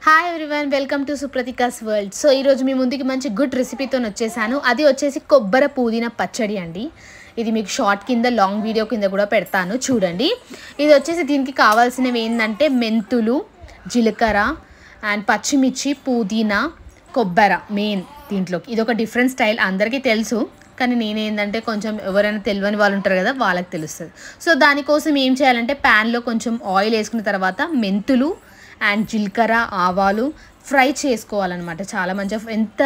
Hi everyone, welcome to Supratika's world. So ఈరోజు మీ ముందుకి మంచి గుడ్ రెసిపీతో వచ్చేసాను. అది వచ్చేసి కొబ్బరి పుదీనా పచ్చడి అండి. ఇది మీకు షార్ట్ కింద లాంగ్ వీడియో కింద కూడా పెడతాను, చూడండి. ఇది వచ్చేసి దీనికి కావాల్సినవి ఏంటంటే మెంతులు, జీలకర్ర అండ్ పచ్చిమిర్చి, పుదీనా, కొబ్బరి మెయిన్ దీంట్లోకి. ఇది ఒక డిఫరెంట్ స్టైల్, అందరికీ తెలుసు, కానీ నేనేంటంటే కొంచెం ఎవరైనా తెలియని వాళ్ళు ఉంటారు కదా, వాళ్ళకి తెలుస్తుంది. సో దానికోసం ఏం చేయాలంటే ప్యాన్లో కొంచెం ఆయిల్ వేసుకున్న తర్వాత మెంతులు అండ్ జీలకర్ర, ఆవాలు ఫ్రై చేసుకోవాలన్నమాట. చాలా ఎంత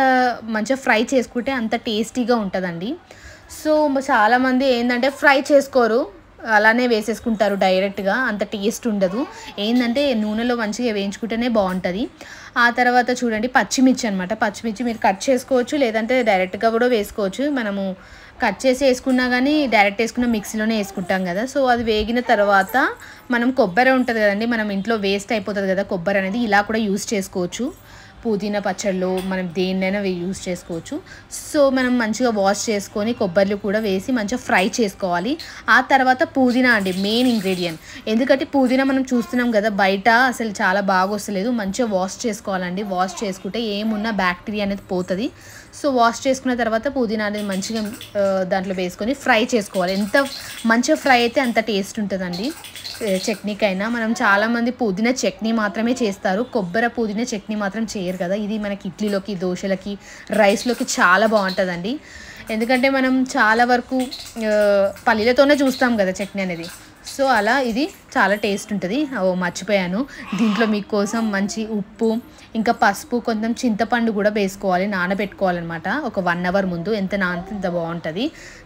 మంచిగా ఫ్రై చేసుకుంటే అంత టేస్టీగా ఉంటుందండి. సో చాలామంది ఏంటంటే ఫ్రై చేసుకోరు, అలానే వేసేసుకుంటారు డైరెక్ట్గా, అంత టేస్ట్ ఉండదు. ఏంటంటే నూనెలో మంచిగా వేయించుకుంటేనే బాగుంటుంది. ఆ తర్వాత చూడండి పచ్చిమిర్చి అనమాట. పచ్చిమిర్చి మీరు కట్ చేసుకోవచ్చు, లేదంటే డైరెక్ట్గా కూడా వేసుకోవచ్చు. మనము కట్ చేసి వేసుకున్నా కానీ డైరెక్ట్ వేసుకున్న మిక్సీలోనే వేసుకుంటాం కదా. సో అది వేగిన తర్వాత మనం కొబ్బరి ఉంటుంది కదండి, మనం ఇంట్లో వేస్ట్ అయిపోతుంది కదా కొబ్బరి అనేది, ఇలా కూడా యూస్ చేసుకోవచ్చు. పుదీనా పచ్చళ్ళు మనం దేన్నైనా యూస్ చేసుకోవచ్చు. సో మనం మంచిగా వాష్ చేసుకొని కొబ్బరిలు కూడా వేసి మంచిగా ఫ్రై చేసుకోవాలి. ఆ తర్వాత పుదీనా అండి మెయిన్ ఇంగ్రీడియంట్. ఎందుకంటే పుదీనా మనం చూస్తున్నాం కదా బయట అసలు చాలా బాగా వస్తలేదు. మంచిగా వాష్ చేసుకోవాలండి. వాష్ చేసుకుంటే ఏమున్నా బ్యాక్టీరియా అనేది పోతుంది. సో వాష్ చేసుకున్న తర్వాత పుదీనా అనేది మంచిగా దాంట్లో వేసుకొని ఫ్రై చేసుకోవాలి. ఎంత మంచిగా ఫ్రై అయితే అంత టేస్ట్ ఉంటుందండి. చట్నీకైనా మనం చాలామంది పుదీనా చట్నీ మాత్రమే చేస్తారు, కొబ్బరి పుదీనా చట్నీ మాత్రం చేయరు కదా. ఇది మనకి ఇడ్లీలోకి, దోశలకి, రైస్లోకి చాలా బాగుంటుందండి. ఎందుకంటే మనం చాలా వరకు పల్లీలతోనే చూస్తాం కదా చట్నీ అనేది. సో అలా ఇది చాలా టేస్ట్ ఉంటుంది. మర్చిపోయాను, దీంట్లో మీకోసం మంచి ఉప్పు, ఇంకా పసుపు, కొంచెం చింతపండు కూడా వేసుకోవాలి, నానబెట్టుకోవాలన్నమాట ఒక 1 అవర్ ముందు. ఎంత నానితే అంత బాగుంటుంది.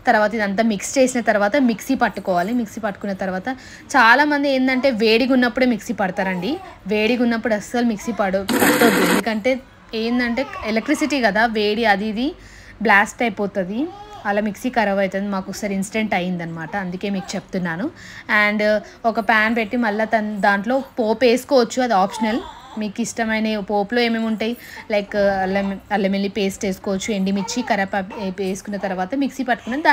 తర్వాత ఇదంతా మిక్స్ చేసిన తర్వాత మిక్సీ పట్టుకోవాలి. మిక్సీ పట్టుకున్న తర్వాత చాలామంది ఏంటంటే వేడిగా ఉన్నప్పుడే మిక్సీ పడతారండి. వేడిగా ఉన్నప్పుడు అస్సలు మిక్సీ పట్టొద్దు. ఎందుకంటే ఏంటంటే ఎలక్ట్రిసిటీ కదా, వేడి అది ఇది బ్లాస్ట్ అయిపోతుంది, అలా మిక్సీ ఖరాబ్ అవుతుంది. మాకు ఒకసారి ఇన్సిడెంట్ అయ్యిందనమాట, అందుకే మీకు చెప్తున్నాను. అండ్ ఒక ప్యాన్ పెట్టి మళ్ళీ దాంట్లో పోపు వేసుకోవచ్చు, అది ఆప్షనల్. మీకు ఇష్టమైన పోపులో ఏమేమి ఉంటాయి, లైక్ అల్లం వెల్లుల్లి పేస్ట్ వేసుకోవచ్చు, ఎండిమిర్చి, కరివేపాకు వేసుకున్న తర్వాత మిక్సీ పట్టుకుని